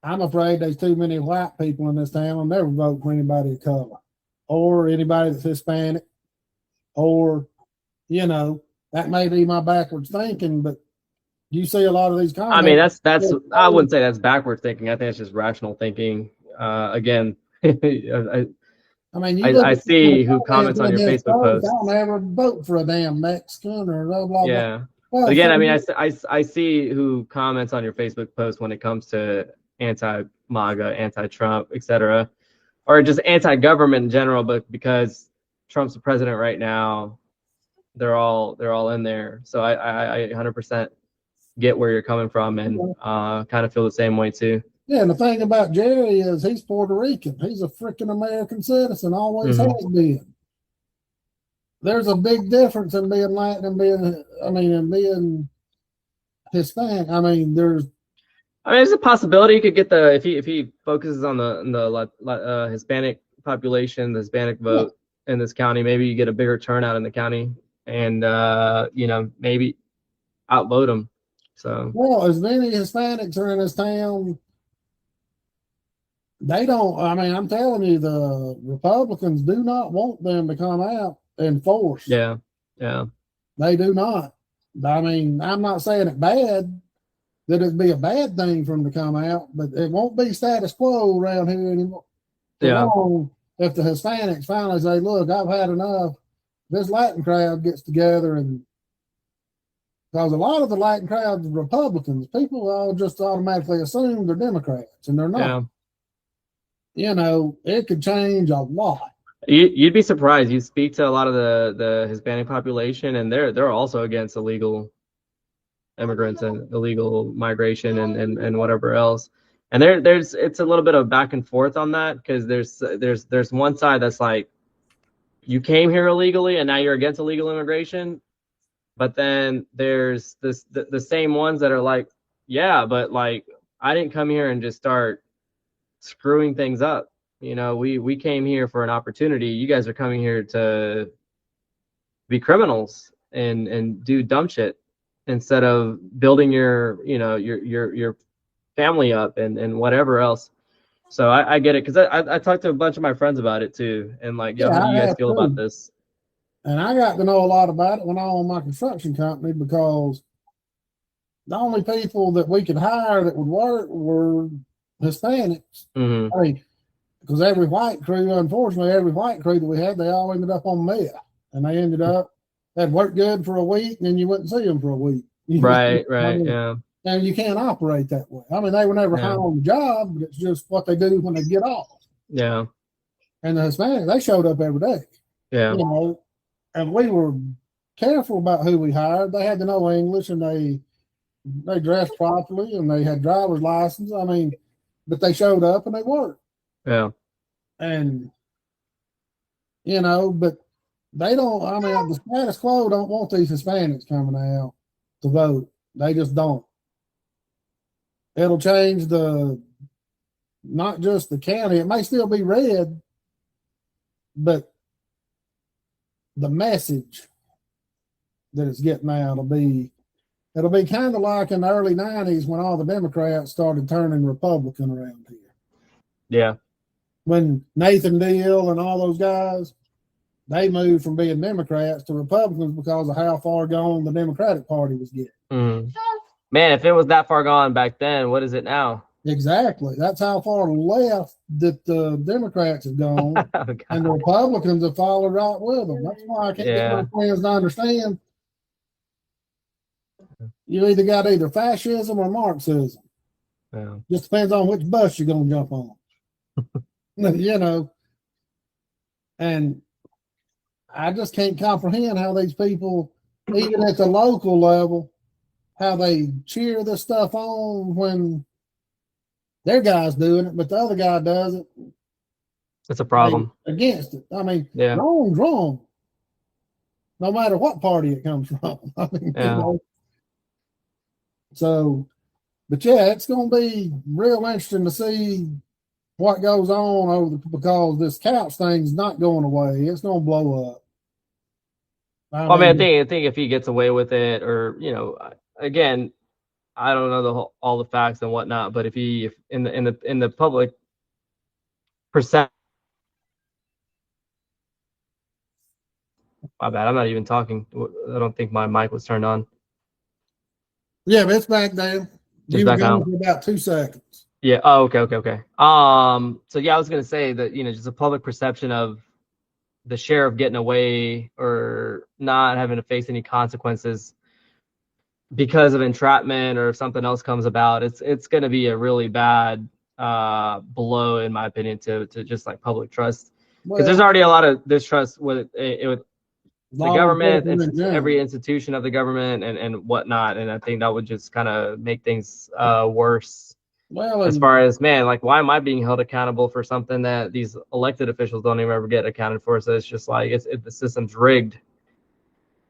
I'm afraid there's too many white people in this town. I'll never vote for anybody of color or anybody that's Hispanic or, that may be my backwards thinking, but you see a lot of these comments. I mean, that's I wouldn't say that's backwards thinking. I think it's just rational thinking. Again, I see who comments on your Facebook post. I don't ever vote for a damn Mexican or blah, blah, yeah. Well, but again, I mean, I see who comments on your Facebook post when it comes to anti-MAGA, anti-Trump, etc., or just anti-government in general. But because Trump's the president right now, they're all in there. So I 100% get where you're coming from, and kind of feel the same way too. Yeah, and the thing about Jerry is he's Puerto Rican. He's a freaking American citizen, always has been. there's a big difference in being Latin and being Hispanic. There's there's a possibility he could get the if he focuses on the Hispanic population, the Hispanic vote in this county, maybe you get a bigger turnout in the county, and maybe outvote them. So as many Hispanics are in this town, they don't. I'm telling you, the Republicans do not want them to come out in force. Yeah. They do not. I'm not saying it bad, that it'd be a bad thing for them to come out, but it won't be status quo around here anymore. Yeah. If the Hispanics finally say, look, I've had enough, this Latin crowd gets together, and because a lot of the Latin crowd are Republicans, people all just automatically assume they're Democrats, and they're not. Yeah. It could change a lot. You'd be surprised. You speak to a lot of the Hispanic population, and they're also against illegal immigrants and illegal migration and whatever else. And it's a little bit of back and forth on that, because there's one side that's like, you came here illegally and now you're against illegal immigration, but then there's the same ones that are like, yeah, but like, I didn't come here and just start screwing things up. We came here for an opportunity. You guys are coming here to be criminals and do dumb shit instead of building your family up and whatever else. So I get it, because I talked to a bunch of my friends about it too, and like, how do you guys feel about this? And I got to know a lot about it when I owned my construction company, because the only people that we could hire that would work were Hispanics. Mm-hmm. Because every white crew that we had, they all ended up on meth, and they ended up, they'd work good for a week, and then you wouldn't see them for a week. Right. Yeah. And you can't operate that way. They were never high on the job, but it's just what they do when they get off. Yeah. And the Hispanics, they showed up every day. Yeah. And we were careful about who we hired. They had to know English, and they dressed properly, and they had driver's license. But they showed up and they worked. Yeah. And but they don't. The status quo don't want these Hispanics coming out to vote. They just don't. It'll change not just the county. It may still be red, but the message that it's getting out it'll be kind of like in the early 90s when all the Democrats started turning Republican around here. Yeah. When Nathan Deal and all those guys, they moved from being Democrats to Republicans because of how far gone the Democratic Party was getting. Mm-hmm. Man, if it was that far gone back then, what is it now? Exactly. That's how far left that the Democrats have gone, and the Republicans have followed right with them. That's why I can't get my friends to understand. You either got fascism or Marxism. Yeah. Just depends on which bus you're going to jump on. And I just can't comprehend how these people, even at the local level, how they cheer this stuff on when their guy's doing it, but the other guy does it. It's a problem. Against it. Wrong's wrong. No matter what party it comes from. So, but it's going to be real interesting to see what goes on because this Couch thing's not going away. It's going to blow up. I think if he gets away with it, or again, I don't know all the facts and whatnot, but if in the public perception, my bad, I'm not even talking. I don't think my mic was turned on. Yeah, but it's back down. You were gone for about 2 seconds. Yeah. Oh, okay. So I was gonna say that just a public perception of the sheriff getting away or not having to face any consequences because of entrapment, or if something else comes about, it's going to be a really bad blow, in my opinion, to just like public trust, because there's already a lot of distrust with the government and every institution of the government and whatnot, and I think that would just kind of make things worse. As far as, man, like, why am I being held accountable for something that these elected officials don't even ever get accounted for? So it's just like the system's rigged.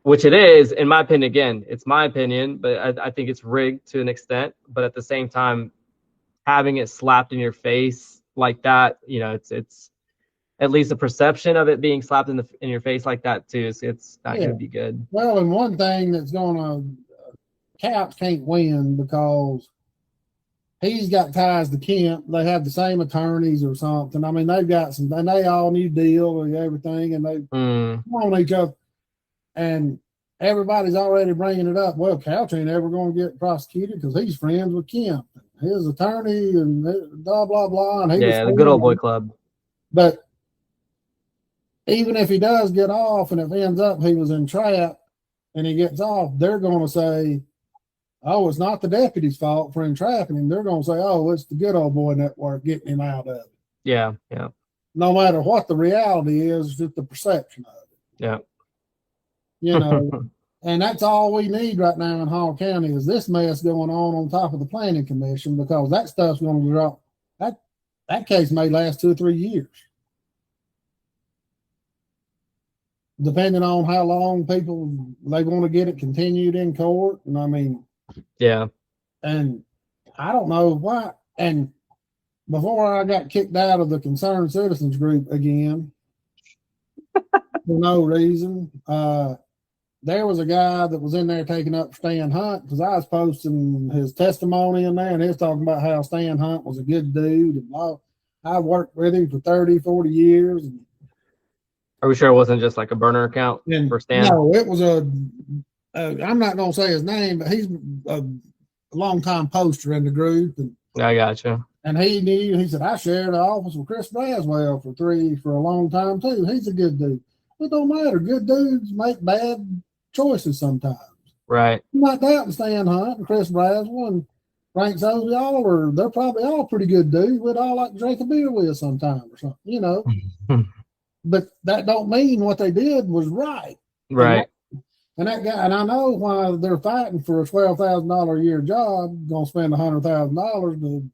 which it is, in my opinion. Again, it's my opinion, but I think it's rigged to an extent. But at the same time, having it slapped in your face like that, you know, it's at least the perception of it being slapped in your face like that too. It's not going to be good. Well, and one thing that's going to Couch can't win because he's got ties to Kemp. They have the same attorneys or something. I mean, they've got some, and they all need to deal with everything, and they on each other. And everybody's already bringing it up. Well, Couch ain't ever going to get prosecuted because he's friends with Kemp, his attorney, and blah blah blah. And the good old boy club. But even if he does get off, and if it ends up he was entrapped and he gets off, they're going to say, oh, it's not the deputy's fault for entrapping him. They're going to say, oh, it's the good old boy network getting him out of it. Yeah. No matter what the reality is, it's the perception of it. Yeah. You know, and that's all we need right now in Hall County is this mess going on top of the planning commission, because that stuff's going to drop. That case may last 2 or 3 years, depending on how long people they want to get it continued in court. And I mean, yeah. And I don't know why. And before I got kicked out of the Concerned Citizens group again, for no reason, there was a guy that was in there taking up Stan Hunt because I was posting his testimony in there, and he was talking about how Stan Hunt was a good dude. And I worked with him for 30, 40 years. And, are we sure it wasn't just like a burner account for Stan? No, it was I'm not going to say his name, but he's a longtime poster in the group. And I gotcha. And he said, I shared the office with Chris Braswell for a long time too. He's a good dude. It don't matter. Good dudes make bad choices sometimes. Right. Like that and Stan Hunt and Chris Braswell and Frank Sosebee, they're probably all pretty good dudes. We'd all like to drink a beer with sometimes or something, you know. But that don't mean what they did was right. Right. And that guy, and I know why they're fighting for a $12,000 a year job, gonna spend $100,000 to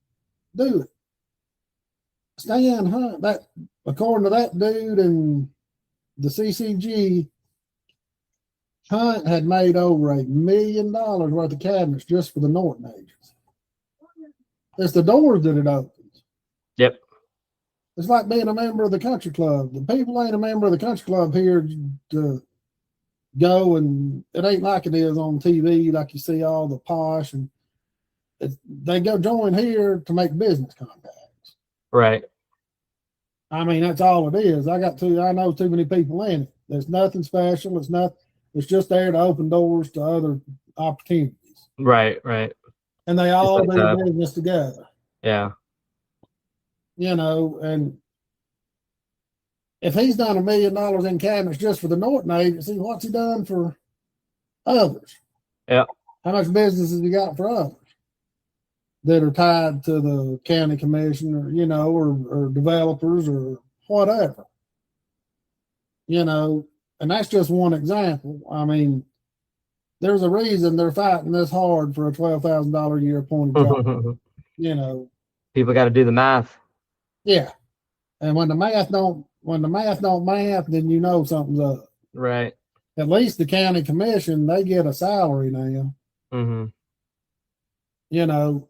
do it. Stan Hunt, that according to that dude and the CCG, Hunt had made over $1 million worth of cabinets just for the Norton agents. It's the doors that it opens. Yep. It's like being a member of the country club. The people ain't a member of the country club here to go, and it ain't like it is on TV, like you see all the posh, and they go join here to make business contacts. Right. I mean, that's all it is. I know too many people in it. There's nothing special. It's just there to open doors to other opportunities. Right. And they all do business together. Yeah. You know, and if he's done $1 million in cabinets just for the Norton agency, what's he done for others? Yeah. How much business has he got for others that are tied to the county commission, or, you know, or developers or whatever? You know, and that's just one example. I mean, there's a reason they're fighting this hard for a $12,000 a year appointed job. You know, people got to do the math. Yeah, and when the math don't math, then you know something's up. Right. At least the county commission, they get a salary now. Mm-hmm. You know,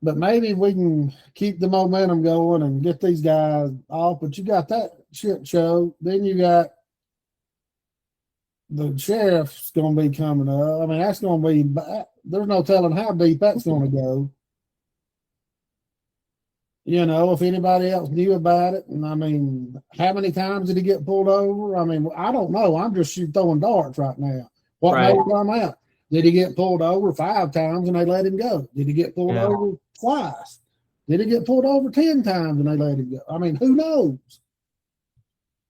but maybe we can keep the momentum going and get these guys off. But you got that shit show. Then you got the sheriff's going to be coming up. I mean, that's going to be, there's no telling how deep that's going to go. You know, if anybody else knew about it. And I mean, how many times did he get pulled over? I mean, I don't know. I'm just throwing darts right now. What made him come out? Did he get pulled over 5 times and they let him go? Did he get pulled over twice? Did he get pulled over 10 times and they let him go? I mean, who knows?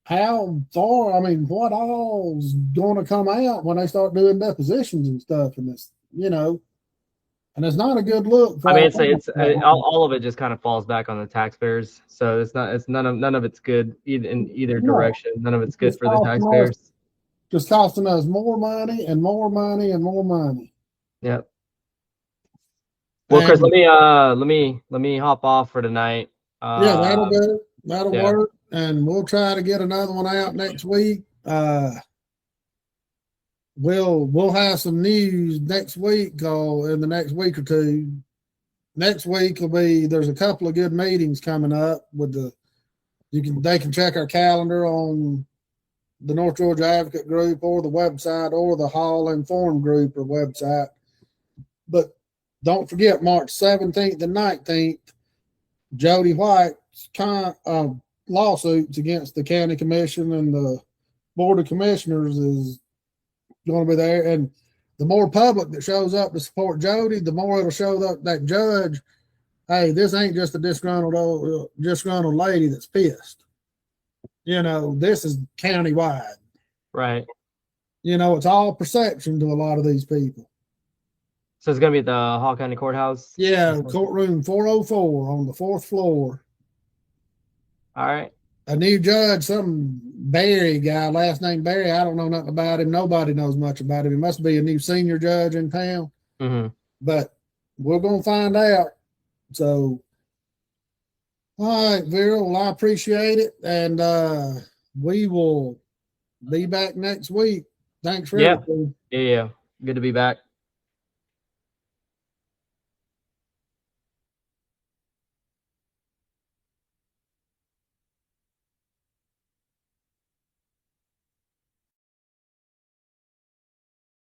How far, I mean, what all's going to come out when they start doing depositions and stuff in this, you know? And it's not a good look. I mean, it's all of it just kind of falls back on the taxpayers. So it's none of it's good in either direction. None of it's good for the taxpayers. Just costing us more money and more money and more money. Yep. Well, Chris, let me hop off for tonight. Yeah, that'll do. That'll work, and we'll try to get another one out next week. we'll have some news next week, in the next week or two. Next week there's a couple of good meetings coming up they can check our calendar on the North Georgia Advocate group or the website or the Hall Inform group or website. But don't forget March 17th and 19th, Jody White's lawsuits against the county commission and the board of commissioners is going to be there. And the more public that shows up to support Jody, the more it'll show up that judge, hey, this ain't just a disgruntled lady that's pissed. This is countywide. Right. It's all perception to a lot of these people. So it's going to be at the Hall County Courthouse? Yeah, courtroom 404 on the 4th floor. All right. A new judge, some Barry guy, last name Barry. I don't know nothing about him. Nobody knows much about him. He must be a new senior judge in town. Mm-hmm. But we're going to find out. So, all right, Vera, well, I appreciate it. And we will be back next week. Thanks for everything. Yeah. Good to be back.